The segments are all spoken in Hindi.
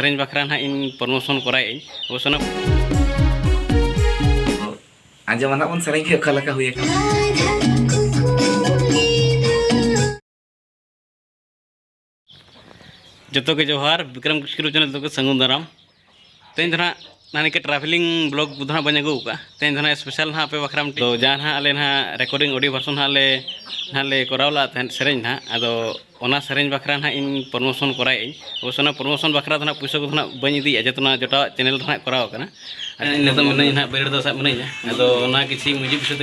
सेरेंज बखरा ना इन प्रमोशन कराए अवश्य आंजमाना बन सेरेंज के अकालका हुई जो के जोहार विक्रम किस्किरो चैनल तो के संगुन दाराम तेन धना नानी के ट्रैवलिंग ब्लॉग बुधा बन अगू का तेन धना स्पेशल ना पे बखराम तो जहाँ ना अले ना रिकॉर्डिंग ऑडियो वर्सन ना ले करावला सेरेंज ना अदो ओना सेरेंज बखरा ना इन प्रमोशन कराए अवश्य प्रमोशन बखरा ना पैसा को बन इदी जतना जोटा चैनल ना कराव कना नित मन ना बेड़ दो सब मन अदो ना किसी मुझे विषय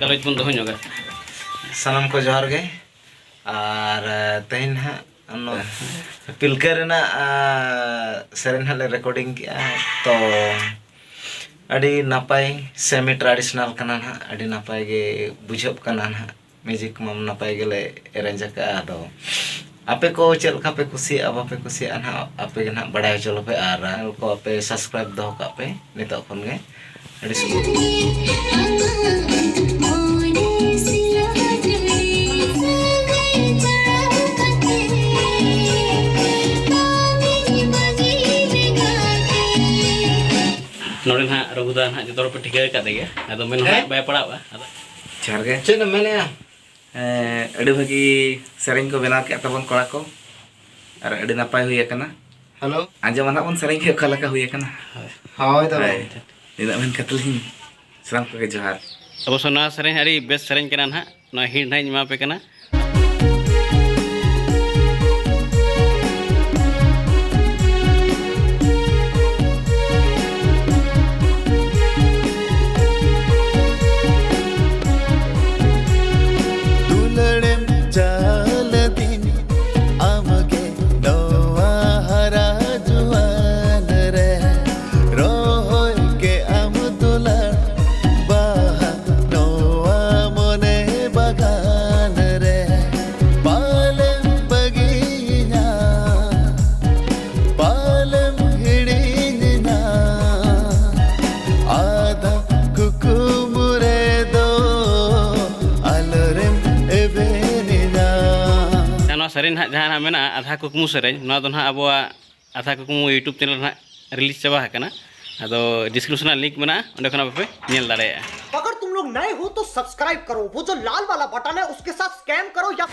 गलत बन दोगा सनम को जोहार गे और तेन हा पिलकर सेरेन हाले रिकॉर्डिंग किया तो अड़ी नापाय सेमी ट्रेडिशनल कना ना अड़ी नापाय गे बुझब कना ना म्यूजिक मम नापाय गेले अरेंज का दो आपे को चल का पे खुशी अब आपे खुशी ना आपे के ना बड़ा चलो पे आर को आपे सब्सक्राइब दो का पे नितो खन गे अड़ी नोड़े ना रघुदा ना जो पे ठिका कर देगे अदो मेन बाय पड़ावा चार गे चेन मेने अड़ी भागी सेरेंज को बना के तबन कोड़ा को और अड़ी नापाय हुई कना हेलो आंजमाना बन सेरेंज के अकालका हुई कना हाय तबे निदा मेन कतलिन सलाम को जोहार अवश्य ना सेरेंज अड़ी बेस्ट सेरेंज कना ना ना हिट ना मा पे कना सेरेंज ना जहाँ मेना आधा कुकमु सेरेंज ना तो ना अब आधा कुकमु यूट्यूब चैनल ना रिलीज चाबा है ना अदो डिस्क्रिप्शन लिंक में अंडे खना पे नेल दाड़े अगर तुम लोग नए हो तो सब्सक्राइब करो, वो जो लाल वाला बटन है उसके साथ स्कैम करो या